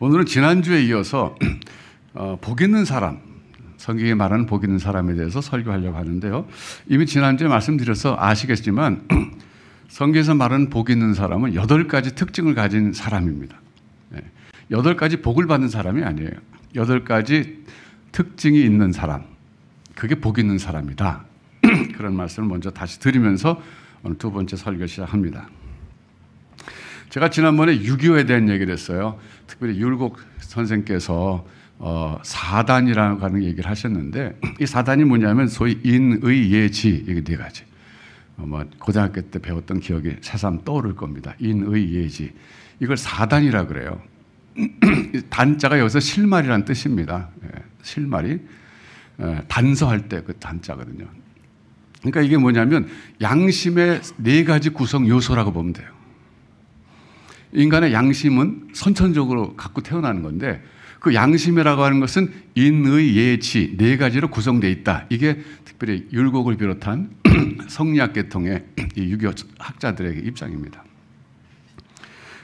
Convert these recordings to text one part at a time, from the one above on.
오늘은 지난주에 이어서 복 있는 사람, 성경이 말하는 복 있는 사람에 대해서 설교하려고 하는데요. 이미 지난주에 말씀드려서 아시겠지만 성경에서 말하는 복 있는 사람은 8가지 특징을 가진 사람입니다. 8가지 복을 받는 사람이 아니에요. 8가지 특징이 있는 사람, 그게 복 있는 사람이다. 그런 말씀을 먼저 다시 드리면서 오늘 두 번째 설교 시작합니다. 제가 지난번에 6.25에 대한 얘기를 했어요. 특별히 율곡 선생께서 사단이라고 하는 얘기를 하셨는데, 이 사단이 뭐냐면 소위 인, 의, 예, 지, 이게 4가지. 고등학교 때 배웠던 기억이 새삼 떠오를 겁니다. 인, 의, 예, 지. 이걸 사단이라 그래요. 단자가 여기서 실말이라는 뜻입니다. 실말이 단서할 때 그 단자거든요. 그러니까 이게 뭐냐면 양심의 4가지 구성 요소라고 보면 돼요. 인간의 양심은 선천적으로 갖고 태어나는 건데, 그 양심이라고 하는 것은 인, 의, 예, 지 4가지로 구성되어 있다. 이게 특별히 율곡을 비롯한 성리학 계통의 이 유교 학자들의 입장입니다.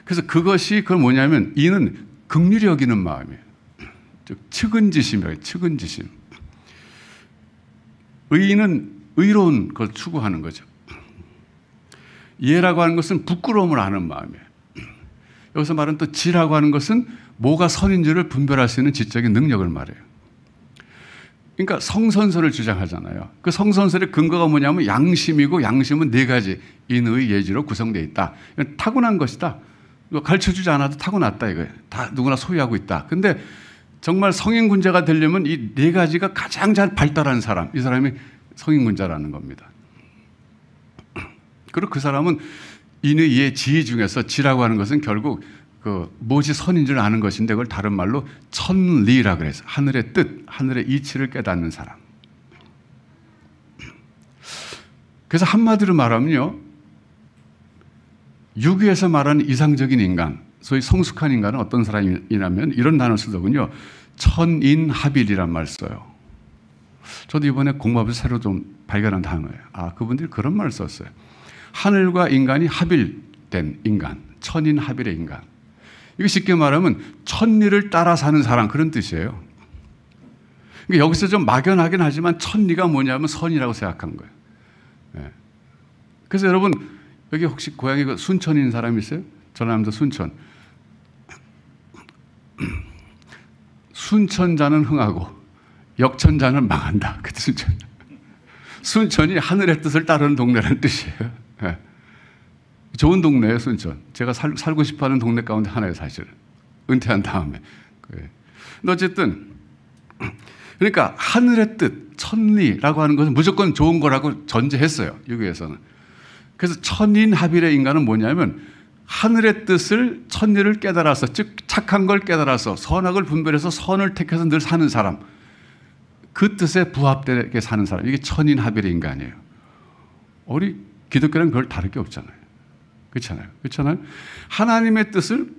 그래서 그걸 뭐냐면, 이는 긍휼히 여기는 마음이에요. 즉 측은지심이에요. 측은지심. 의는 의로운 걸 추구하는 거죠. 예라고 하는 것은 부끄러움을 아는 마음이에요. 여기서 말하는 또 지라고 하는 것은 뭐가 선인지를 분별할 수 있는 지적인 능력을 말해요. 그러니까 성선설을 주장하잖아요. 그 성선설의 근거가 뭐냐면 양심이고, 양심은 4가지 인의 예지로 구성되어 있다. 이건 타고난 것이다. 가르쳐주지 않아도 타고났다 이거예요. 다 누구나 소유하고 있다. 근데 정말 성인군자가 되려면 이 4가지가 가장 잘 발달한 사람, 이 사람이 성인군자라는 겁니다. 그리고 그 사람은 인의 예, 지 중에서 지라고 하는 것은 결국 무엇이 선인 줄 아는 것인데, 그걸 다른 말로 천리라 그래서 하늘의 뜻, 하늘의 이치를 깨닫는 사람. 그래서 한마디로 말하면요, 유교에서 말하는 이상적인 인간, 소위 성숙한 인간은 어떤 사람이냐면 이런 단어를 쓰더군요. 천인합일이란 말을 써요. 저도 이번에 공부하면서 새로 좀 발견한 단어예요. 그분들이 그런 말을 썼어요. 하늘과 인간이 합일된 인간, 천인합일의 인간. 이거 쉽게 말하면 천리를 따라 사는 사람, 그런 뜻이에요. 그러니까 여기서 좀 막연하긴 하지만 천리가 뭐냐면 선이라고 생각한 거예요. 그래서 여러분, 여기 혹시 고향이 순천인 사람 있어요? 전라남도 순천. 순천자는 흥하고 역천자는 망한다. 그 순천. 순천이 하늘의 뜻을 따르는 동네라는 뜻이에요. 좋은 동네예요, 순천. 제가 살고 싶어하는 동네 가운데 하나예요, 사실. 은퇴한 다음에. 근데 어쨌든 그러니까 하늘의 뜻, 천리라고 하는 것은 무조건 좋은 거라고 전제했어요, 유교에서는. 그래서 천인합일의 인간은 뭐냐면 하늘의 뜻을, 천리를 깨달아서, 즉 착한 걸 깨달아서 선악을 분별해서 선을 택해서 늘 사는 사람, 그 뜻에 부합되게 사는 사람, 이게 천인합일의 인간이에요. 우리 기독교는 그걸 다를 게 없잖아요. 그렇잖아요. 하나님의 뜻을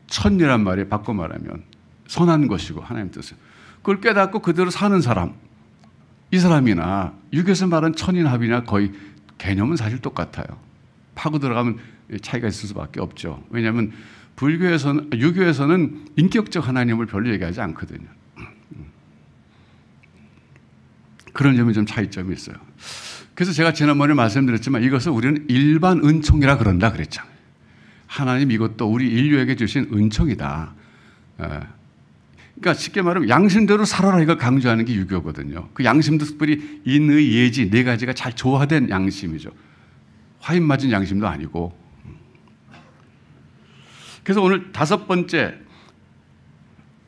천리란 말이에요. 바꿔 말하면 선한 것이고, 하나님의 뜻을 그걸 깨닫고 그대로 사는 사람, 이 사람이나 유교에서 말하는 천인합이나 거의 개념은 사실 똑같아요. 파고 들어가면 차이가 있을 수밖에 없죠. 왜냐하면 유교에서는 인격적 하나님을 별로 얘기하지 않거든요. 그런 점이 좀 차이점이 있어요. 그래서 제가 지난번에 말씀드렸지만 이것을 우리는 일반 은총이라 그런다 그랬잖아요. 하나님 이것도 우리 인류에게 주신 은총이다. 그러니까 쉽게 말하면 양심대로 살아라, 이걸 강조하는 게 유교거든요. 그 양심도 특별히 인의 예지 4가지가 잘 조화된 양심이죠. 화인 맞은 양심도 아니고. 그래서 오늘 5번째,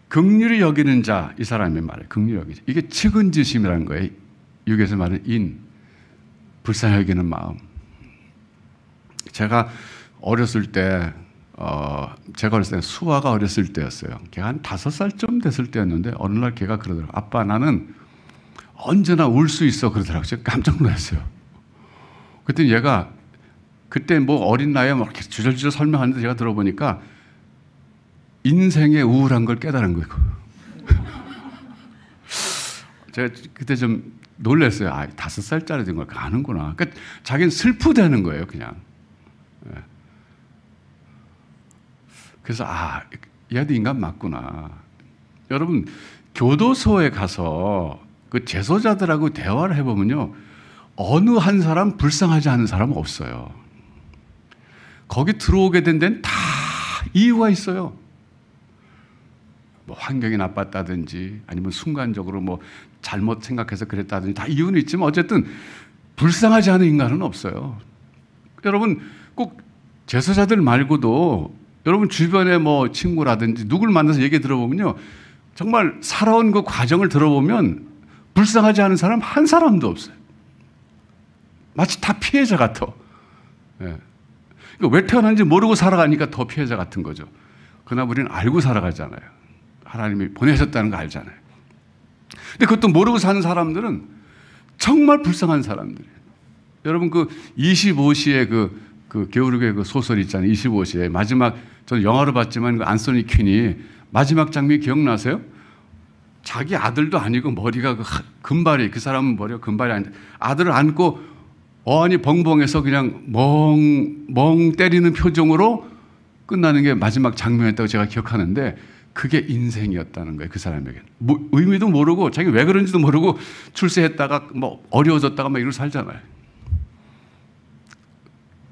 긍휼히 여기는 자, 이 사람의 말이에요. 긍휼히 여기는 자. 이게 측은지심이라는 거예요. 유교에서 말하는 인, 불쌍히 여기는 마음. 제가 어렸을 때 수아가 어렸을 때였어요. 걔가 한 5살쯤 됐을 때였는데 어느 날 걔가 그러더라고요. 아빠, 나는 언제나 울 수 있어, 그러더라고요. 제가 깜짝 놀랐어요. 그랬더니 얘가 그때 어린 나이에 이렇게 주절주절 설명하는데 제가 들어보니까 인생의 우울한 걸 깨달은 거예요. 제가 그때 좀 놀랐어요. 5살짜리 된 걸 아는구나. 그러니까 자기는 슬프다는 거예요, 그냥. 그래서 얘도 인간 맞구나. 여러분, 교도소에 가서 그 재소자들하고 대화를 해보면요, 어느 한 사람 불쌍하지 않은 사람은 없어요. 거기 들어오게 된 데는 다 이유가 있어요. 뭐 환경이 나빴다든지 아니면 순간적으로 뭐 잘못 생각해서 그랬다든지 다 이유는 있지만 어쨌든 불쌍하지 않은 인간은 없어요. 여러분, 꼭 재소자들 말고도 여러분 주변에 뭐 친구라든지 누굴 만나서 얘기 들어보면요, 정말 살아온 그 과정을 들어보면 불쌍하지 않은 사람 한 사람도 없어요. 마치 다 피해자 같아. 예. 그러니까 왜 태어난지 모르고 살아가니까 더 피해자 같은 거죠. 그러나 우리는 알고 살아가잖아요. 하나님이 보내셨다는 거 알잖아요. 근데 그것도 모르고 사는 사람들은 정말 불쌍한 사람들이에요. 여러분, 그 25시의 그 게오르그의 그 소설 있잖아요. 25시의 마지막, 저는 영화로 봤지만 그 안소니 퀸이 마지막 장면이 기억나세요? 자기 아들도 아니고 머리가 그 금발이, 그 사람은 머리가 금발이 아닌데 아들을 안고 어안이 벙벙해서 그냥 멍 때리는 표정으로 끝나는 게 마지막 장면이었다고 제가 기억하는데, 그게 인생이었다는 거예요. 그 사람에게 의미도 모르고 자기 왜 그런지도 모르고 출세했다가 뭐 어려워졌다가 막 이러고 살잖아요.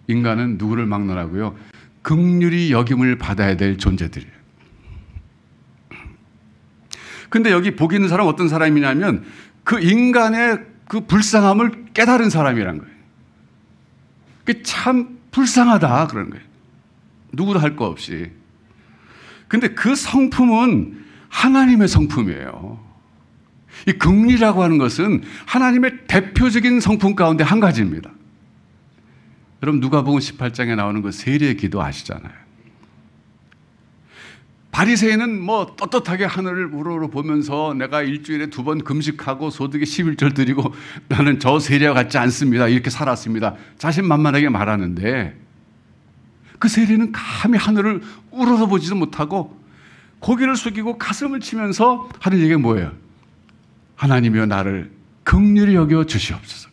인간은 누구를 막론하고요, 긍휼히 여김을 받아야 될 존재들이에요. 근데 여기 복 있는 사람 어떤 사람이냐면 그 인간의 그 불쌍함을 깨달은 사람이란 거예요. 그게 참 불쌍하다 그러는 거예요. 누구도 할 거 없이. 근데 그 성품은 하나님의 성품이에요. 이 긍휼이라고 하는 것은 하나님의 대표적인 성품 가운데 한 가지입니다. 여러분, 누가복음 18장에 나오는 그 세리의 기도 아시잖아요. 바리새인은 뭐 떳떳하게 하늘을 우러러 보면서 내가 일주일에 2번 금식하고 소득의 11절 드리고 나는 저 세리와 같지 않습니다, 이렇게 살았습니다, 자신만만하게 말하는데, 그 세리는 감히 하늘을 우러러 보지도 못하고 고개를 숙이고 가슴을 치면서 하는 얘기가 뭐예요? 하나님이여 나를 긍휼히 여겨 주시옵소서.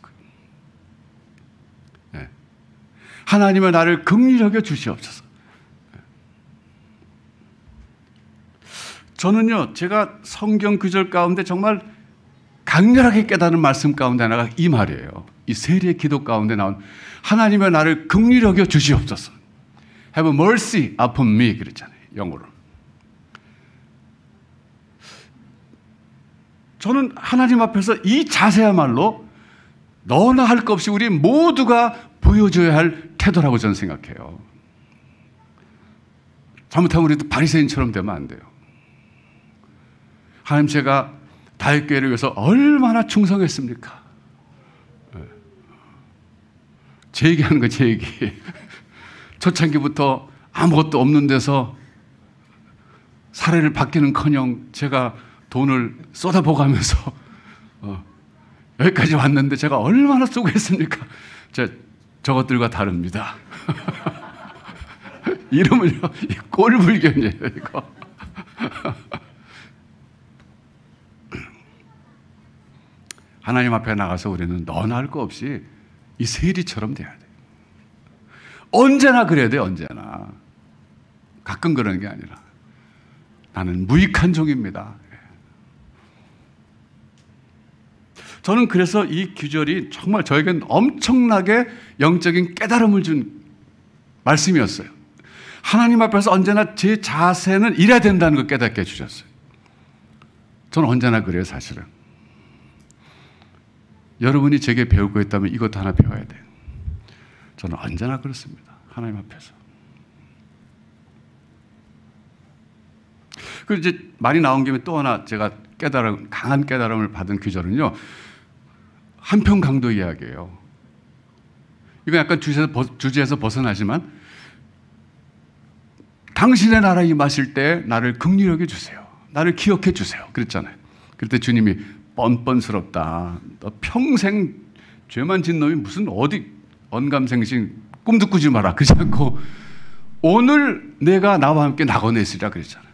네. 하나님이여 나를 긍휼히 여겨 주시옵소서. 저는요, 제가 성경 구절 가운데 정말 강렬하게 깨달은 말씀 가운데 하나가 이 말이에요. 이 세리의 기도 가운데 나온 하나님이여 나를 긍휼히 여겨 주시옵소서. Have mercy upon me 그랬잖아요, 영어로. 저는 하나님 앞에서 이 자세야말로 너나 할 것 없이 우리 모두가 보여줘야 할 태도라고 저는 생각해요. 잘못하면 우리도 바리새인처럼 되면 안 돼요. 하나님, 제가 다윗교회를 위해서 얼마나 충성했습니까? 제 얘기하는 거예요, 제 얘기. 초창기부터 아무것도 없는 데서 사례를 받기는커녕 제가 돈을 쏟아부어가면서 여기까지 왔는데 제가 얼마나 수고했습니까? 저것들과 다릅니다. 이름을요, 꼴불견이에요, 이거. 하나님 앞에 나가서 우리는 너나 할 거 없이 이 세리처럼 돼야 돼요. 언제나 그래야 돼요, 언제나. 가끔 그러는 게 아니라. 나는 무익한 종입니다. 저는 그래서 이 규절이 정말 저에겐 엄청나게 영적인 깨달음을 준 말씀이었어요. 하나님 앞에서 언제나 제 자세는 이래야 된다는 걸 깨닫게 해주셨어요. 저는 언제나 그래요, 사실은. 여러분이 제게 배울 거 있다면 이것도 하나 배워야 돼요. 저는 언제나 그렇습니다, 하나님 앞에서. 그리고 이제 말이 나온 김에 또 하나 제가 강한 깨달음을 받은 규절은요, 한편 강도 이야기예요. 이거 약간 주제에서 벗어나지만, 당신의 나라 임하실 때 나를 긍휼히 여겨 주세요, 나를 기억해 주세요 그랬잖아요. 그때 주님이 뻔뻔스럽다, 너 평생 죄만 진 놈이 무슨 어디 언감생심 꿈도 꾸지 마라 그러지 않고 오늘 내가 나와 함께 낙원에 있으리라 그랬잖아요.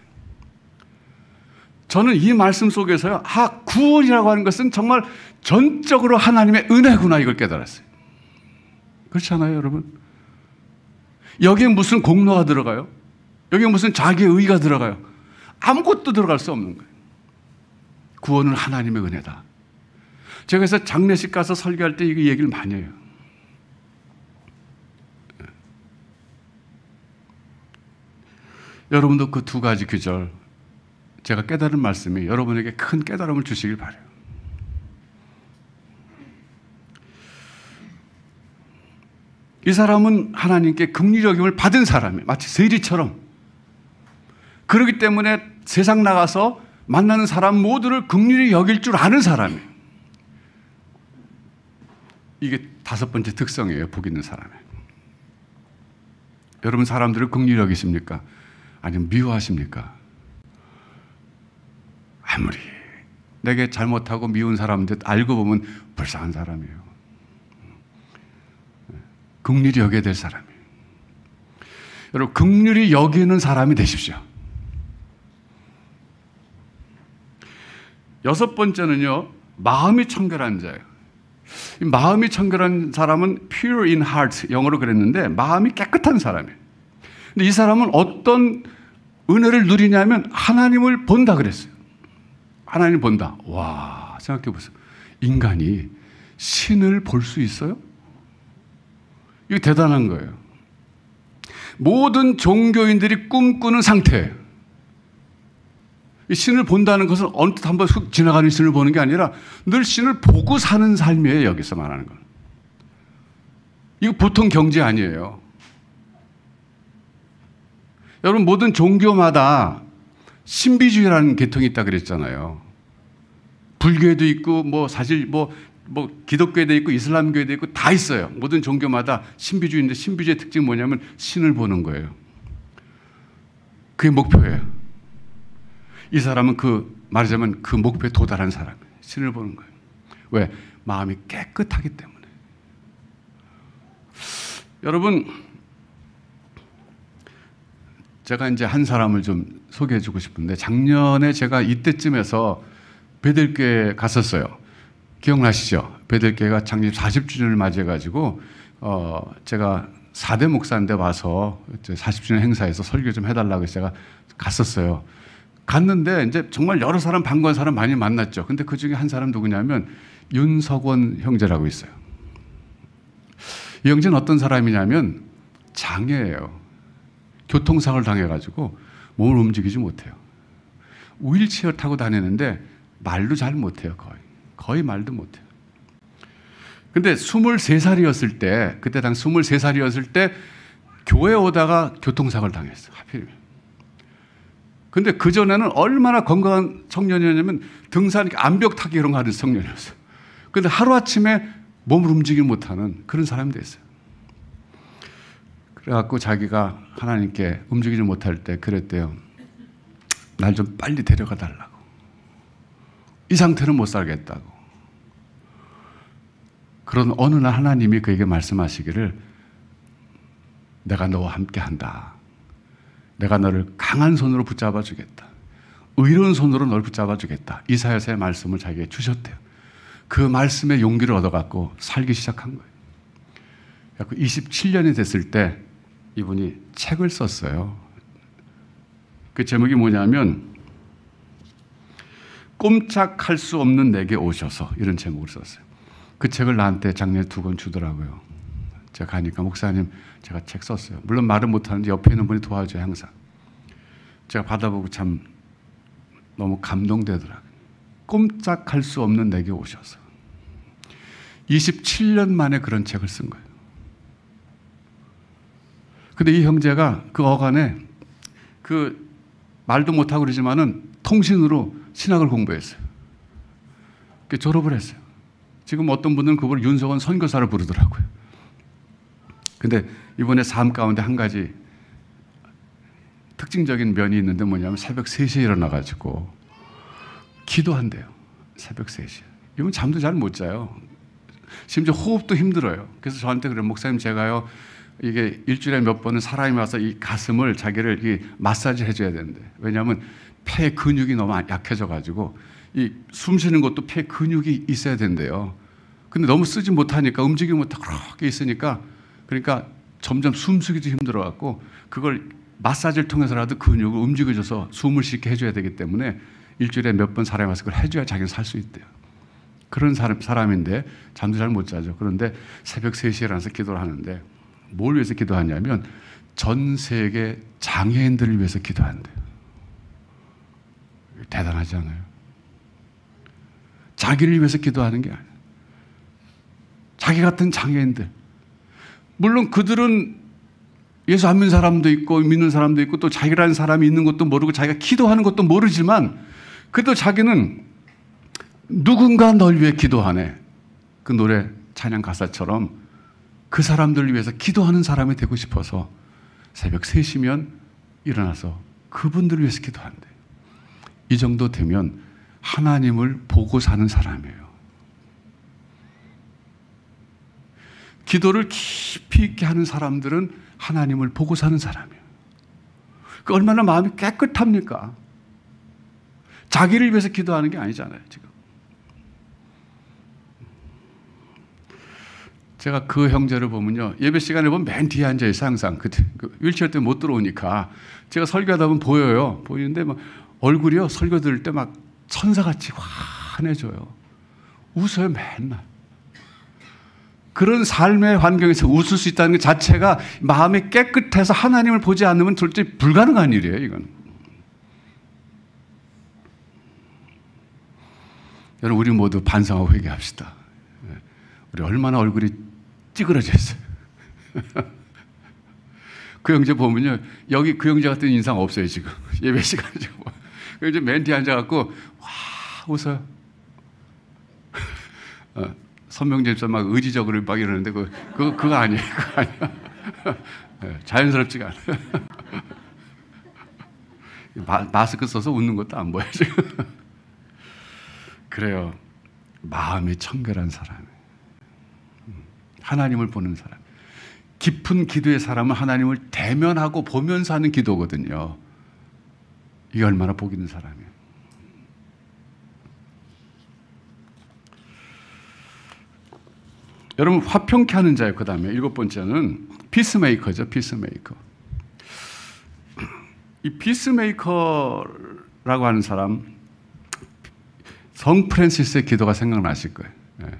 저는 이 말씀 속에서요, 구원이라고 하는 것은 정말 전적으로 하나님의 은혜구나, 이걸 깨달았어요. 그렇지 않아요, 여러분? 여기에 무슨 공로가 들어가요? 여기 무슨 자기의 의가 들어가요? 아무것도 들어갈 수 없는 거예요. 구원은 하나님의 은혜다. 제가 그래서 장례식 가서 설교할 때 이 얘기를 많이 해요. 여러분도 그 두 가지 규절, 제가 깨달은 말씀이 여러분에게 큰 깨달음을 주시길 바라요. 이 사람은 하나님께 긍휼히 여김을 받은 사람이에요. 마치 세리처럼. 그렇기 때문에 세상 나가서 만나는 사람 모두를 긍휼히 여길 줄 아는 사람이에요. 이게 다섯 번째 특성이에요. 복 있는 사람의. 여러분 사람들을 긍휼히 여기십니까? 아니면 미워하십니까? 아무리 내게 잘못하고 미운 사람들 알고 보면 불쌍한 사람이에요. 긍휼히 여겨야 될 사람이에요. 여러분 긍휼히 여기는 사람이 되십시오. 여섯 번째는요, 마음이 청결한 자예요. 마음이 청결한 사람은 pure in heart, 영어로 그랬는데 마음이 깨끗한 사람이에요. 근데 이 사람은 어떤 은혜를 누리냐면 하나님을 본다 그랬어요. 하나님을 본다. 와, 생각해 보세요. 인간이 신을 볼 수 있어요? 이거 대단한 거예요. 모든 종교인들이 꿈꾸는 상태예요. 이 신을 본다는 것은 언뜻 한번 훅 지나가는 신을 보는 게 아니라 늘 신을 보고 사는 삶이에요. 여기서 말하는 건. 이거 보통 경지 아니에요. 여러분 모든 종교마다 신비주의라는 계통이 있다 그랬잖아요. 불교에도 있고 사실 기독교에도 있고 이슬람교에도 있고 다 있어요. 모든 종교마다 신비주의인데 신비주의의 특징이 뭐냐면 신을 보는 거예요. 그게 목표예요. 이 사람은 말하자면 그 목표에 도달한 사람이에요. 신을 보는 거예요. 왜? 마음이 깨끗하기 때문에. 여러분, 제가 이제 한 사람을 좀 소개해 주고 싶은데, 작년에 제가 이때쯤에서 베들교회 갔었어요. 기억나시죠? 베들교회가 창립 40주년을 맞이해가지고, 제가 4대 목사인데 와서 40주년 행사에서 설교 좀 해달라고 해서 제가 갔었어요. 갔는데 이제 정말 여러 사람, 반가운 사람 많이 만났죠. 근데 그 중에 한 사람 누구냐면 윤석원 형제라고 있어요. 이 형제는 어떤 사람이냐면 장애예요. 교통사고를 당해가지고 몸을 움직이지 못해요. 휠체어 타고 다니는데 말도 잘 못해요. 거의 말도 못해요. 근데 23살이었을 때, 그때 당 23살이었을 때 교회 오다가 교통사고를 당했어요. 하필이면. 근데 그전에는 얼마나 건강한 청년이었냐면 등산, 암벽 타기 이런 거 하는 청년이었어요. 근데 하루아침에 몸을 움직이지 못하는 그런 사람이 됐어요. 그래갖고 자기가 하나님께 움직이지 못할 때 그랬대요. 날 좀 빨리 데려가 달라고. 이 상태는 못 살겠다고. 그런 어느 날 하나님이 그에게 말씀하시기를 내가 너와 함께 한다. 내가 너를 강한 손으로 붙잡아 주겠다. 의로운 손으로 너를 붙잡아 주겠다. 이사야서의 말씀을 자기에게 주셨대요. 그 말씀에 용기를 얻어갖고 살기 시작한 거예요. 27년이 됐을 때 이분이 책을 썼어요. 그 제목이 뭐냐면 꼼짝할 수 없는 내게 오셔서, 이런 제목을 썼어요. 그 책을 나한테 작년에 2권 주더라고요. 제가 가니까 목사님 제가 책 썼어요. 물론 말은 못하는데 옆에 있는 분이 도와줘요. 항상. 제가 받아보고 참 너무 감동되더라고요. 꼼짝할 수 없는 내게 오셔서. 27년 만에 그런 책을 쓴 거예요. 근데 이 형제가 그 어간에 말도 못하고 그러지만은 통신으로 신학을 공부했어요. 졸업을 했어요. 지금 어떤 분들은 그걸 윤석원 선교사를 부르더라고요. 근데 이번에 삶 가운데 한 가지 특징적인 면이 있는데 뭐냐면 새벽 3시에 일어나가지고 기도한대요. 새벽 3시에. 이분 잠도 잘 못 자요. 심지어 호흡도 힘들어요. 그래서 저한테 그래요. 목사님 제가요, 이게 일주일에 몇 번은 사람이 와서 이 가슴을 자기를 마사지 해줘야 되는데, 왜냐하면 폐 근육이 너무 약해져가지고 이 숨 쉬는 것도 폐 근육이 있어야 된대요. 근데 너무 쓰지 못하니까, 움직이지 못하고 그렇게 있으니까, 그러니까 점점 숨쉬기도 힘들어갖고 그걸 마사지를 통해서라도 근육을 움직여줘서 숨을 쉬게 해줘야 되기 때문에 일주일에 몇 번 사람이 와서 그걸 해줘야 자기는 살 수 있대요. 그런 사람인데 잠도 잘 못 자죠. 그런데 새벽 3시에 일어나서 기도를 하는데 뭘 위해서 기도하냐면 전 세계 장애인들을 위해서 기도한대요. 대단하지 않아요? 자기를 위해서 기도하는 게 아니에요. 자기 같은 장애인들. 물론 그들은 예수 안 믿는 사람도 있고 믿는 사람도 있고 또 자기라는 사람이 있는 것도 모르고 자기가 기도하는 것도 모르지만 그래도 자기는 누군가 널 위해 기도하네. 그 노래 찬양 가사처럼 그 사람들을 위해서 기도하는 사람이 되고 싶어서 새벽 3시면 일어나서 그분들을 위해서 기도한대. 이 정도 되면 하나님을 보고 사는 사람이에요. 기도를 깊이 있게 하는 사람들은 하나님을 보고 사는 사람이에요. 그 얼마나 마음이 깨끗합니까? 자기를 위해서 기도하는 게 아니잖아요, 지금. 제가 그 형제를 보면요. 예배 시간에 보면 맨 뒤에 앉아있어요, 항상. 그 휠체어 때문에 못 들어오니까. 제가 설교하다 보면 보여요. 보이는데 막 얼굴이요. 설교 들을 때 막 천사같이 환해져요. 웃어요, 맨날. 그런 삶의 환경에서 웃을 수 있다는 것 자체가 마음이 깨끗해서 하나님을 보지 않으면 솔직히 불가능한 일이에요, 이건. 여러분, 우리 모두 반성하고 회개합시다. 우리 얼마나 얼굴이 찌그러져 있어요. 그 형제 보면요. 여기 그 형제 같은 인상 없어요, 지금. 예배 시간에 지금. 이제 맨 뒤에 앉아갖고, 와, 웃어요. 선명제에서 막 의지적으로 막 이러는데, 그거 아니에요. 그거 아니야. 자연스럽지가 않아요. 마스크 써서 웃는 것도 안 보여요, 지금. 그래요. 마음이 청결한 사람. 하나님을 보는 사람. 깊은 기도의 사람은 하나님을 대면하고 보면서 하는 기도거든요. 이게 얼마나 복 있는 사람이에요. 여러분, 화평케 하는 자예요. 그 다음에 7번째는 피스메이커죠. 피스메이커. 이 피스메이커라고 하는 사람, 성 프랜시스의 기도가 생각나실 거예요.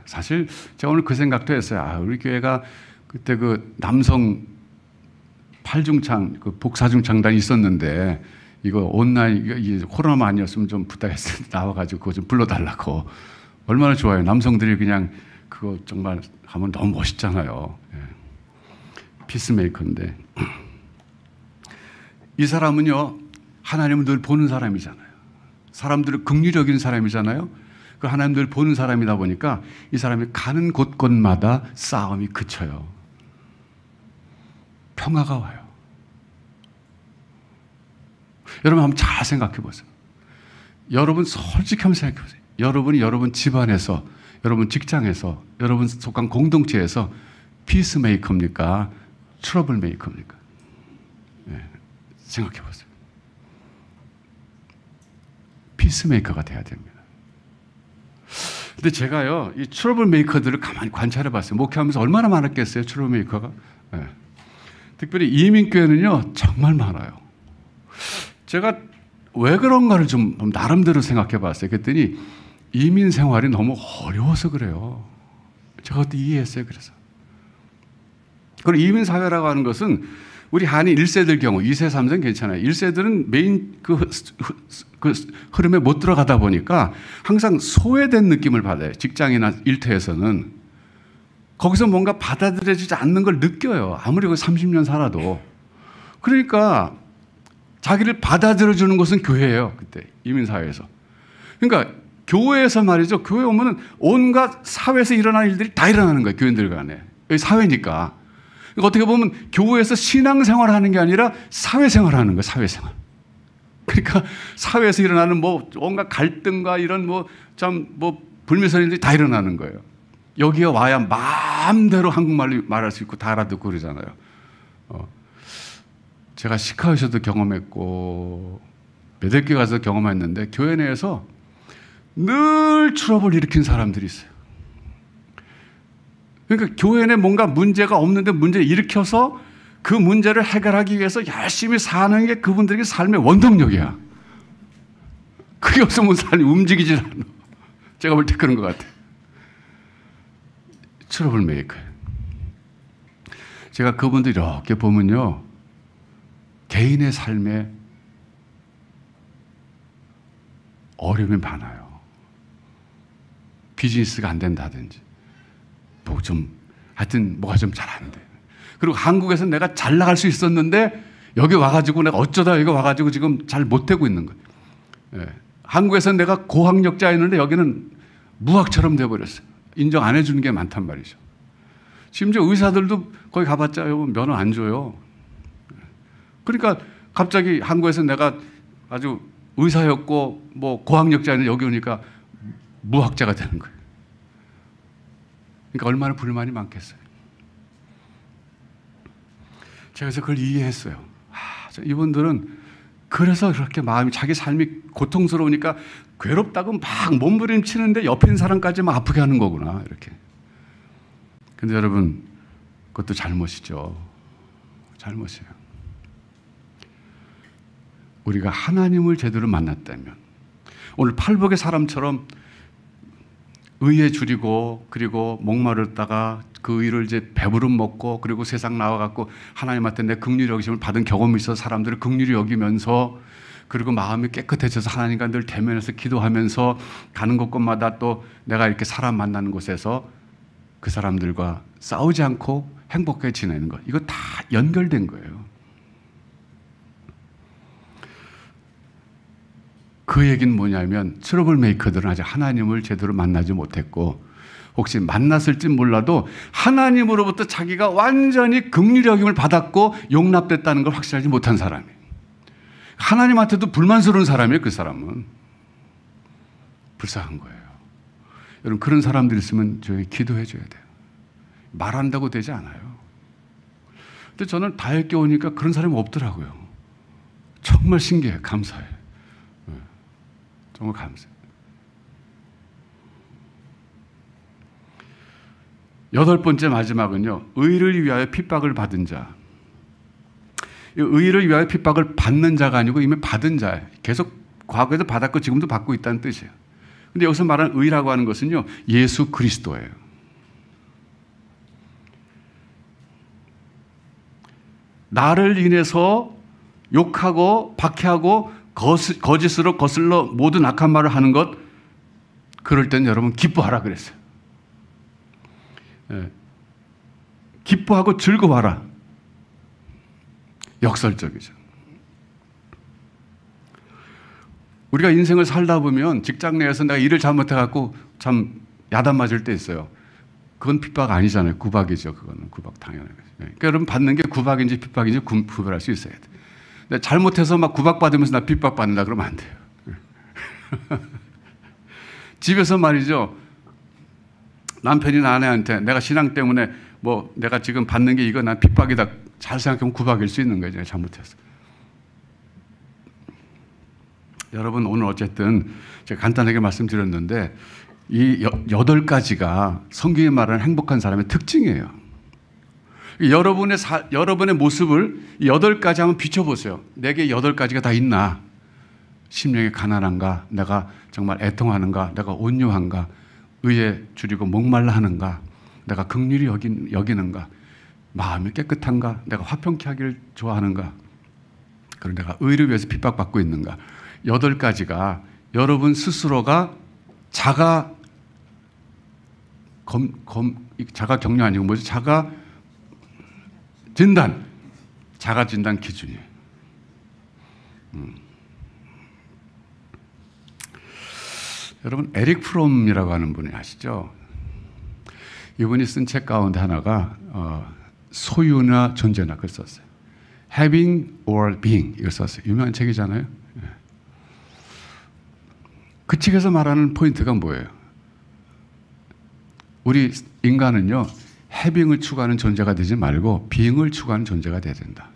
사실 제가 오늘 그 생각도 했어요. 우리 교회가 그때 그 남성 팔중창, 그 복사중창단이 있었는데 이거 온라인, 이거 코로나만 아니었으면 좀 부탁했을 때 나와가지고 그거 좀 불러달라고. 얼마나 좋아요. 남성들이 그냥 그거 정말 하면 너무 멋있잖아요. 피스메이커인데 이 사람은요, 하나님을 늘 보는 사람이잖아요. 사람들을 긍휼히 사람이잖아요. 그 하나님들 보는 사람이다 보니까 이 사람이 가는 곳곳마다 싸움이 그쳐요. 평화가 와요. 여러분 한번 잘 생각해 보세요. 여러분 솔직히 한번 생각해 보세요. 여러분이 여러분 집안에서, 여러분 직장에서, 여러분 속한 공동체에서 피스메이커입니까? 트러블 메이커입니까? 생각해 보세요. 피스메이커가 돼야 됩니다. 근데 제가요, 이 트러블 메이커들을 가만히 관찰해 봤어요. 목회하면서 얼마나 많았겠어요, 트러블 메이커가. 특별히 이민교회는요, 정말 많아요. 제가 왜 그런가를 좀 나름대로 생각해 봤어요. 그랬더니 이민 생활이 너무 어려워서 그래요. 제가 그때 이해했어요, 그래서. 그리고 이민 사회라고 하는 것은 우리 한인 1세들 경우, 2세, 3세는 괜찮아요. 1세들은 메인 그 흐름에 못 들어가다 보니까 항상 소외된 느낌을 받아요. 직장이나 일터에서는. 거기서 뭔가 받아들여지지 않는 걸 느껴요. 아무리 그 30년 살아도. 그러니까 자기를 받아들여주는 것은 교회예요. 그때 이민사회에서. 그러니까 교회에서 말이죠. 교회 오면은 온갖 사회에서 일어나는 일들이 다 일어나는 거예요. 교인들 간에. 여기 사회니까. 그러니까 어떻게 보면 교회에서 신앙생활 하는 게 아니라 사회생활 하는 거예요. 사회생활. 그러니까 사회에서 일어나는 뭐 온갖 갈등과 이런 불미스러운 일이 다 일어나는 거예요. 여기에 와야 마음대로 한국말로 말할 수 있고 다 알아듣고 그러잖아요. 제가 시카고에서도 경험했고 몇 개 가서 경험했는데 교회 내에서 늘 트러블 일으킨 사람들이 있어요. 그러니까 교회 내 뭔가 문제가 없는데 문제를 일으켜서 그 문제를 해결하기 위해서 열심히 사는 게 그분들에게 삶의 원동력이야. 그게 없으면 삶이 움직이질 않아. 제가 볼 때 그런 것 같아요. 트러블 메이커. 제가 그분들 이렇게 보면요, 개인의 삶에 어려움이 많아요. 비즈니스가 안 된다든지, 뭐 좀, 하여튼 뭐가 좀 잘 안 돼. 그리고 한국에서 내가 잘 나갈 수 있었는데, 여기 와가지고 내가 어쩌다 여기 와가지고 지금 잘 못되고 있는 거예요. 예. 한국에서 내가 고학력자였는데 여기는 무학처럼 돼버렸어요. 인정 안 해주는 게 많단 말이죠. 심지어 의사들도 거기 가봤자 면허 안 줘요. 그러니까 갑자기 한국에서 내가 아주 의사였고 뭐 고학력자였는데 여기 오니까 무학자가 되는 거예요. 그러니까 얼마나 불만이 많겠어요. 제가 그래서 그걸 이해했어요. 이분들은 그래서 그렇게 마음이, 자기 삶이 고통스러우니까 괴롭다고 막 몸부림치는데 옆에 있는 사람까지 막 아프게 하는 거구나, 이렇게. 근데 여러분, 그것도 잘못이죠. 잘못이에요. 우리가 하나님을 제대로 만났다면, 오늘 팔복의 사람처럼 의에 줄이고, 그리고 목마르다가 그 의를 이제 배부름 먹고, 그리고 세상 나와갖고 하나님한테 내 긍휼히 여기심을 받은 경험이 있어서 사람들을 긍휼히 여기면서, 그리고 마음이 깨끗해져서 하나님과 늘 대면해서 기도하면서 가는 곳곳마다 또 내가 이렇게 사람 만나는 곳에서 그 사람들과 싸우지 않고 행복하게 지내는 것, 이거 다 연결된 거예요. 그 얘기는 뭐냐면, 트러블 메이커들은 아직 하나님을 제대로 만나지 못했고, 혹시 만났을지 몰라도 하나님으로부터 자기가 완전히 긍휼히 여김을 받았고 용납됐다는 걸 확실하지 못한 사람이에요. 하나님한테도 불만스러운 사람이에요. 그 사람은 불쌍한 거예요. 여러분, 그런 사람들 있으면 저희 기도해 줘야 돼요. 말한다고 되지 않아요. 근데 저는 다했게 오니까 그런 사람이 없더라고요. 정말 신기해요. 감사해요. 정말 감사해요. 8번째 마지막은요, 의를 위하여 핍박을 받은 자. 의를 위하여 핍박을 받는 자가 아니고 이미 받은 자예요. 계속 과거에도 받았고 지금도 받고 있다는 뜻이에요. 근데 여기서 말하는 의라고 하는 것은요, 예수 그리스도예요. 나를 인해서 욕하고 박해하고 거짓으로 거슬러 모든 악한 말을 하는 것, 그럴 땐 여러분 기뻐하라 그랬어요. 예. 기뻐하고 즐거워하라. 역설적이죠. 우리가 인생을 살다 보면 직장 내에서 내가 일을 잘못해갖고 참 야단 맞을 때 있어요. 그건 핍박 아니잖아요. 구박이죠. 그거는 구박 당연한 거죠. 그러니까 여러분, 받는 게 구박인지 핍박인지 구별할 수 있어야 돼. 근데 잘못해서 막 구박받으면서 나 핍박받는다 그러면 안 돼요. 집에서 말이죠, 남편이나 아내한테 내가 신앙 때문에 뭐 내가 지금 받는 게 이거 난 핍박이다, 잘 생각하면 구박일 수 있는 거죠. 잘못해서. 여러분, 오늘 어쨌든 제가 간단하게 말씀드렸는데 이 8가지가 성경이 말하는 행복한 사람의 특징이에요. 여러분의 모습을 이 8가지 한번 비춰보세요. 내게 8가지가 다 있나? 심령이 가난한가? 내가 정말 애통하는가? 내가 온유한가? 의에 줄이고 목말라 하는가? 내가 긍휼히 여기는가? 마음이 깨끗한가? 내가 화평케 하기를 좋아하는가? 그리고 내가 의를 위해서 핍박받고 있는가? 8가지가 여러분 스스로가 자가 격려 아니고 뭐지? 자가 진단 기준이에요. 여러분, 에릭 프롬이라고 하는 분이 아시죠? 이분이 쓴 책 가운데 하나가 소유나 존재나 그걸 썼어요. Having or being, 이걸 썼어요. 유명한 책이잖아요. 그 책에서 말하는 포인트가 뭐예요? 우리 인간은요, having을 추구하는 존재가 되지 말고 being을 추구하는 존재가 돼야 된다.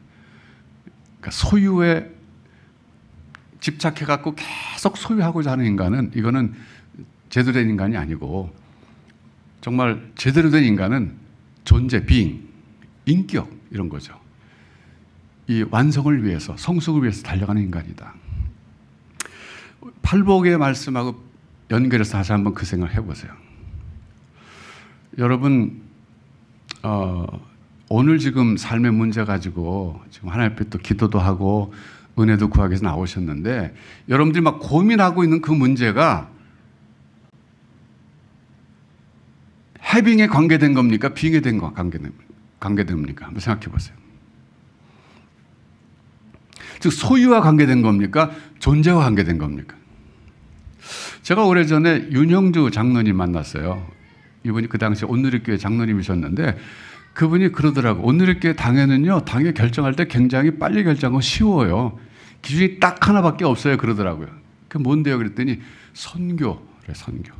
그러니까 소유에 집착해갖고 계속 소유하고자 하는 인간은, 이거는 제대로 된 인간이 아니고, 정말 제대로 된 인간은 존재, being, 인격, 이런 거죠. 이 완성을 위해서, 성숙을 위해서 달려가는 인간이다. 팔복의 말씀하고 연결해서 다시 한번 그 생각을 해보세요. 여러분, 오늘 지금 삶의 문제 가지고 지금 하나님 앞에 또 기도도 하고 은혜도 구하기 위해서 나오셨는데, 여러분들이 막 고민하고 있는 그 문제가 해빙에 관계된 겁니까? 빙에 된 거 관계됩니까? 한번 생각해 보세요. 즉 소유와 관계된 겁니까? 존재와 관계된 겁니까? 제가 오래전에 윤형주 장로님 만났어요. 이분이 그 당시 온누리교회 장로님이셨는데 그분이 그러더라고. 온누리교회 당회는요, 당회 결정할 때 굉장히 빨리 결정하고 쉬워요. 기준이 딱 하나밖에 없어요. 그러더라고요. 그게 뭔데요? 그랬더니 선교래, 선교.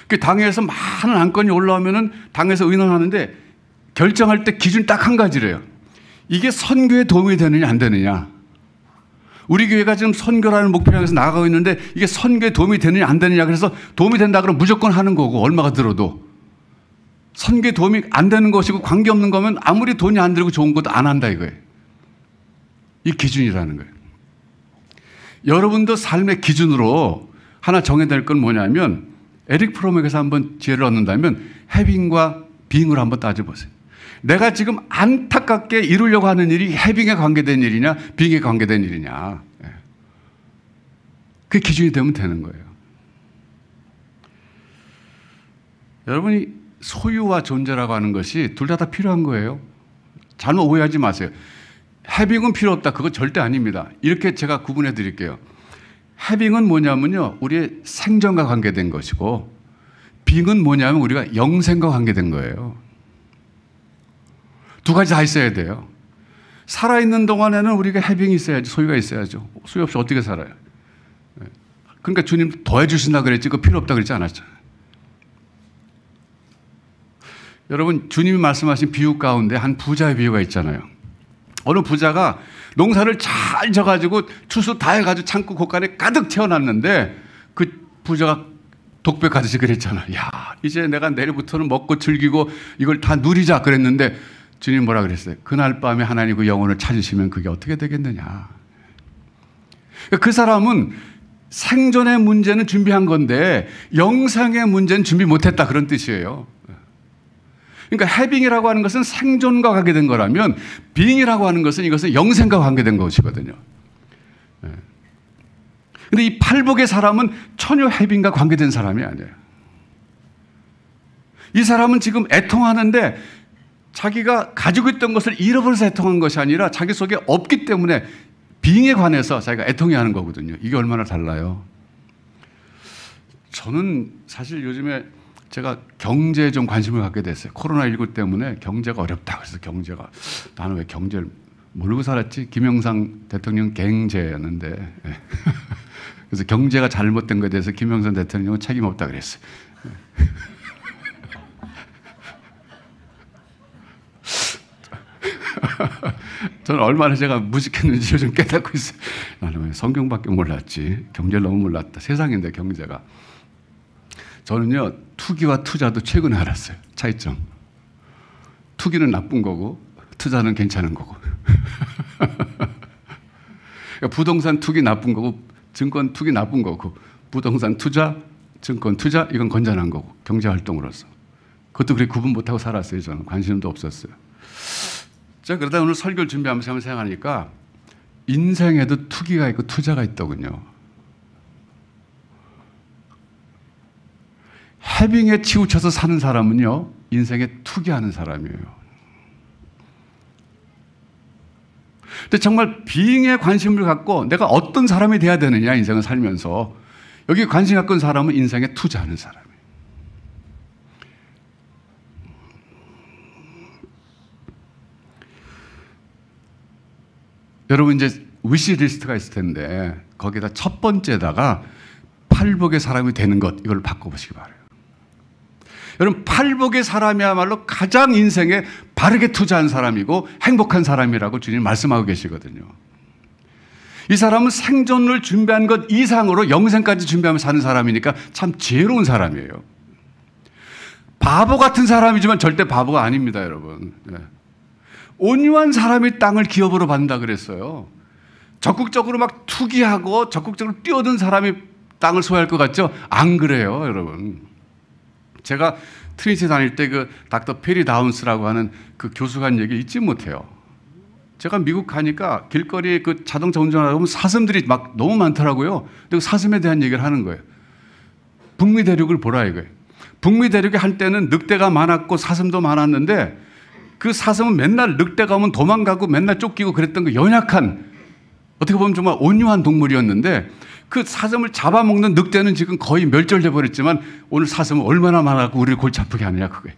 그 당회에서 많은 안건이 올라오면은 당에서 의논하는데 결정할 때 기준 딱 한 가지래요. 이게 선교에 도움이 되느냐 안 되느냐. 우리 교회가 지금 선교라는 목표를 향해서 나아가고 있는데 이게 선교에 도움이 되느냐 안 되느냐. 그래서 도움이 된다 그러면 무조건 하는 거고, 얼마가 들어도. 선교에 도움이 안 되는 것이고 관계없는 거면 아무리 돈이 안 들고 좋은 것도 안 한다 이거예요. 이 기준이라는 거예요. 여러분도 삶의 기준으로 하나 정해야 될 건 뭐냐면, 에릭 프롬에게서 한번 지혜를 얻는다면 해빙과 빙을 한번 따져보세요. 내가 지금 안타깝게 이루려고 하는 일이 해빙에 관계된 일이냐 빙에 관계된 일이냐. 그게 기준이 되면 되는 거예요. 여러분이 소유와 존재라고 하는 것이 둘 다 필요한 거예요. 잘못 오해하지 마세요. 해빙은 필요 없다. 그거 절대 아닙니다. 이렇게 제가 구분해 드릴게요. 해빙은 뭐냐면요, 우리의 생존과 관계된 것이고, 빙은 뭐냐면 우리가 영생과 관계된 거예요. 두 가지 다 있어야 돼요. 살아있는 동안에는 우리가 해빙이 있어야지, 소유가 있어야죠. 소유 없이 어떻게 살아요? 그러니까 주님 더해 주신다 그랬지, 그거 필요 없다 그랬지 않았잖아요. 여러분, 주님이 말씀하신 비유 가운데 한 부자의 비유가 있잖아요. 어느 부자가 농사를 잘 져가지고 추수 다 해가지고 창고 곳간에 가득 채워놨는데 그 부자가 독백하듯이 그랬잖아. 야, 이제 내가 내일부터는 먹고 즐기고 이걸 다 누리자 그랬는데 주님 뭐라 그랬어요? 그날 밤에 하나님 그 영혼을 찾으시면 그게 어떻게 되겠느냐. 그 사람은 생존의 문제는 준비한 건데 영생의 문제는 준비 못했다, 그런 뜻이에요. 그러니까 해빙이라고 하는 것은 생존과 관계된 거라면 빙이라고 하는 것은 이것은 영생과 관계된 것이거든요. 그런데 이 팔복의 사람은 전혀 해빙과 관계된 사람이 아니에요. 이 사람은 지금 애통하는데 자기가 가지고 있던 것을 잃어버려서 애통한 것이 아니라 자기 속에 없기 때문에 빙에 관해서 자기가 애통해하는 거거든요. 이게 얼마나 달라요. 저는 사실 요즘에 제가 경제에 좀 관심을 갖게 됐어요. 코로나19 때문에 경제가 어렵다. 그래서 경제가, 나는 왜 경제를 모르고 살았지? 김영삼 대통령 갱제였는데. 그래서 경제가 잘못된 것에 대해서 김영삼 대통령은 책임 없다 그랬어요. 저는 얼마나 제가 무식했는지 요즘 깨닫고 있어요. 나는 왜 성경밖에 몰랐지? 경제를 너무 몰랐다. 세상인데 경제가. 저는요, 투기와 투자도 최근에 알았어요. 차이점. 투기는 나쁜 거고 투자는 괜찮은 거고. 그러니까 부동산 투기 나쁜 거고 증권 투기 나쁜 거고, 부동산 투자, 증권 투자 이건 건전한 거고, 경제활동으로서. 그것도 그렇게 구분 못하고 살았어요. 저는 관심도 없었어요. 자, 그러다 오늘 설교를 준비하면서 한번 생각하니까 인생에도 투기가 있고 투자가 있더군요. 해빙에 치우쳐서 사는 사람은요, 인생에 투기하는 사람이에요. 근데 정말 빙에 관심을 갖고 내가 어떤 사람이 돼야 되느냐, 인생을 살면서. 여기 관심 갖고 있는 사람은 인생에 투자하는 사람이에요. 여러분, 이제 위시리스트가 있을 텐데 거기다 첫 번째다가 팔복의 사람이 되는 것, 이걸 바꿔보시기 바라요. 여러분, 팔복의 사람이야말로 가장 인생에 바르게 투자한 사람이고 행복한 사람이라고 주님 말씀하고 계시거든요. 이 사람은 생존을 준비한 것 이상으로 영생까지 준비하면서 사는 사람이니까 참 지혜로운 사람이에요. 바보 같은 사람이지만 절대 바보가 아닙니다, 여러분. 온유한 사람이 땅을 기업으로 받는다 그랬어요. 적극적으로 막 투기하고 적극적으로 뛰어든 사람이 땅을 소유할 것 같죠? 안 그래요, 여러분. 제가 트리니티 다닐 때 그 닥터 페리 다운스라고 하는 그 교수가 한 얘기 잊지 못해요. 제가 미국 가니까 길거리에 그 자동차 운전하다 보면 사슴들이 막 너무 많더라고요. 근데 그 사슴에 대한 얘기를 하는 거예요. 북미 대륙을 보라 이거예요. 북미 대륙에 한때는 늑대가 많았고 사슴도 많았는데 그 사슴은 맨날 늑대가 오면 도망가고 맨날 쫓기고 그랬던 그 연약한, 어떻게 보면 정말 온유한 동물이었는데 그 사슴을 잡아먹는 늑대는 지금 거의 멸절돼 버렸지만 오늘 사슴은 얼마나 많았고 우리를 골치 아프게 하느냐 그게.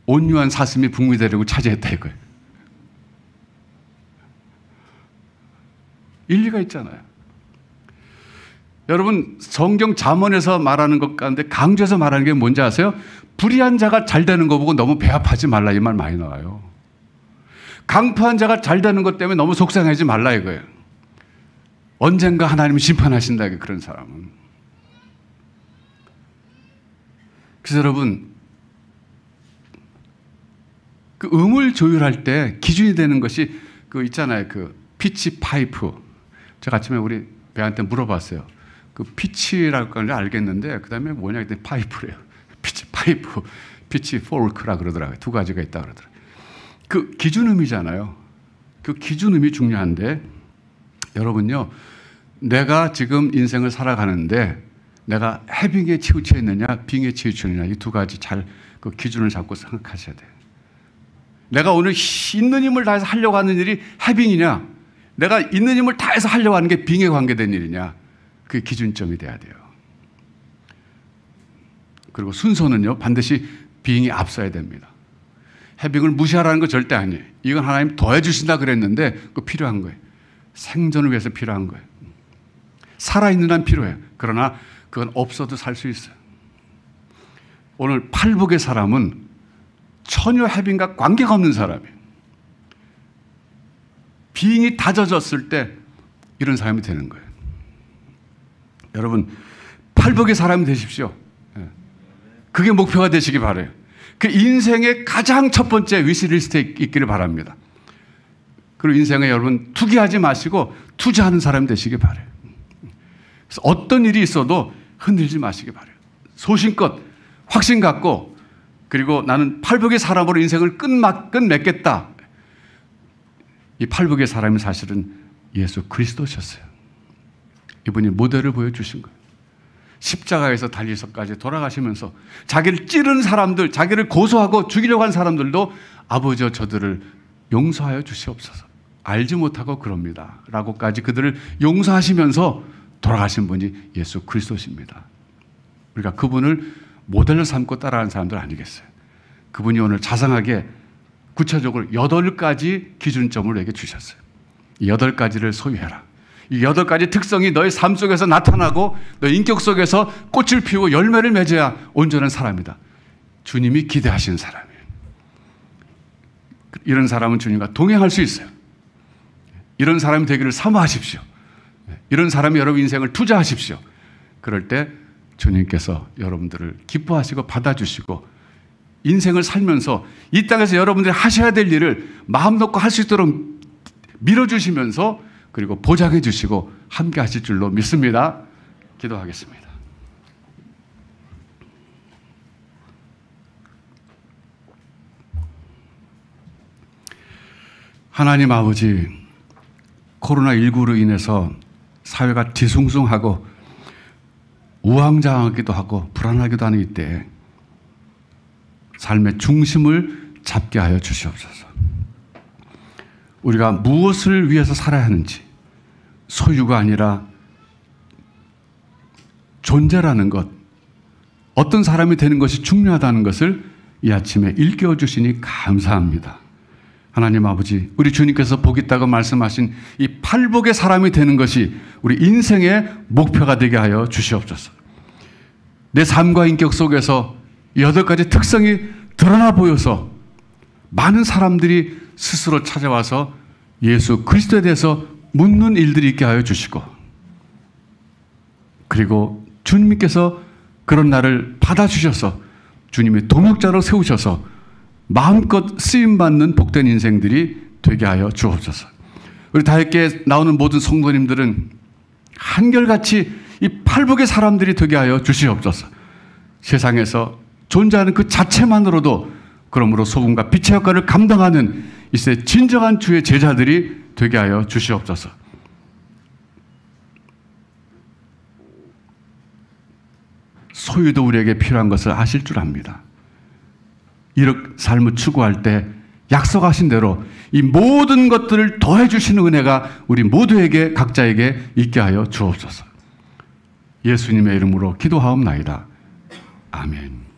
온유한 사슴이 북미 대륙을 차지했다 이거예요. 일리가 있잖아요. 여러분 성경 잠언에서 말하는 것 가운데 강조해서 말하는 게 뭔지 아세요? 불의한 자가 잘 되는 거 보고 너무 배합하지 말라 이 말 많이 나와요. 강포한 자가 잘 되는 것 때문에 너무 속상하지 말라 이거예요. 언젠가 하나님이 심판하신다 그런 사람은. 그래서 여러분 그 음을 조율할 때 기준이 되는 것이 그 있잖아요. 그 피치 파이프. 제가 아침에 우리 배한테 물어봤어요. 그 피치라고 하는 걸 알겠는데 그 다음에 뭐냐 했더니 파이프래요. 피치 파이프, 피치 포크라 그러더라고요. 두 가지가 있다 그러더라고요. 그 기준음이잖아요. 그 기준음이 중요한데 여러분요, 내가 지금 인생을 살아가는데 내가 해빙에 치우쳐 있느냐 빙에 치우쳐 있느냐 이 두 가지 잘 그 기준을 잡고 생각하셔야 돼요. 내가 오늘 있는 힘을 다해서 하려고 하는 일이 해빙이냐, 내가 있는 힘을 다해서 하려고 하는 게 빙에 관계된 일이냐, 그게 기준점이 돼야 돼요. 그리고 순서는요 반드시 빙이 앞서야 됩니다. 해빙을 무시하라는 거 절대 아니에요. 이건 하나님 더해 주신다 그랬는데 그거 필요한 거예요. 생존을 위해서 필요한 거예요. 살아있는 한 필요해요. 그러나 그건 없어도 살 수 있어요. 오늘 팔복의 사람은 전혀 해빙과 관계가 없는 사람이에요. 빙이 다져졌을 때 이런 사람이 되는 거예요. 여러분 팔복의 사람이 되십시오. 그게 목표가 되시기 바라요. 그 인생의 가장 첫 번째 위시리스트에 있기를 바랍니다. 그리고 인생에 여러분 투기하지 마시고 투자하는 사람이 되시기 바라요. 그래서 어떤 일이 있어도 흔들지 마시기 바라요. 소신껏 확신 갖고, 그리고 나는 팔복의 사람으로 인생을 끝맺겠다. 이 팔복의 사람이 사실은 예수 그리스도셨어요. 이분이 모델을 보여주신 거예요. 십자가에서 달리서까지 돌아가시면서 자기를 찌른 사람들, 자기를 고소하고 죽이려고 한 사람들도 아버지여 저들을 용서하여 주시옵소서. 알지 못하고 그럽니다. 라고까지 그들을 용서하시면서 돌아가신 분이 예수 그리스도십니다. 우리가 그분을 모델로 삼고 따라가는 사람들 아니겠어요? 그분이 오늘 자상하게 구체적으로 8가지 기준점을 우리에게 주셨어요. 이 8가지를 소유해라. 이 8가지 특성이 너의 삶 속에서 나타나고 너의 인격 속에서 꽃을 피우고 열매를 맺어야 온전한 사람이다. 주님이 기대하시는 사람이에요. 이런 사람은 주님과 동행할 수 있어요. 이런 사람이 되기를 사모하십시오. 이런 사람이 여러분 인생을 투자하십시오. 그럴 때 주님께서 여러분들을 기뻐하시고 받아주시고 인생을 살면서 이 땅에서 여러분들이 하셔야 될 일을 마음 놓고 할 수 있도록 밀어주시면서 그리고 보장해 주시고 함께 하실 줄로 믿습니다. 기도하겠습니다. 하나님 아버지, 코로나19로 인해서 사회가 뒤숭숭하고 우왕좌왕하기도 하고 불안하기도 하는 이때 삶의 중심을 잡게 하여 주시옵소서. 우리가 무엇을 위해서 살아야 하는지, 소유가 아니라 존재라는 것, 어떤 사람이 되는 것이 중요하다는 것을 이 아침에 일깨워 주시니 감사합니다. 하나님 아버지, 우리 주님께서 복 있다고 말씀하신 이 팔복의 사람이 되는 것이 우리 인생의 목표가 되게 하여 주시옵소서. 내 삶과 인격 속에서 8가지 특성이 드러나 보여서 많은 사람들이 스스로 찾아와서 예수 그리스도에 대해서 묻는 일들이 있게 하여 주시고, 그리고 주님께서 그런 나를 받아주셔서 주님의 동역자로 세우셔서 마음껏 쓰임받는 복된 인생들이 되게 하여 주옵소서. 우리 다윗교회에 나오는 모든 성도님들은 한결같이 이 팔복의 사람들이 되게 하여 주시옵소서. 세상에서 존재하는 그 자체만으로도 그러므로 소금과 빛의 역할을 감당하는 이 시대 진정한 주의 제자들이 되게 하여 주시옵소서. 소유도 우리에게 필요한 것을 아실 줄 압니다. 이렇게 삶을 추구할 때 약속하신 대로 이 모든 것들을 더해 주시는 은혜가 우리 모두에게 각자에게 있게 하여 주옵소서. 예수님의 이름으로 기도하옵나이다. 아멘.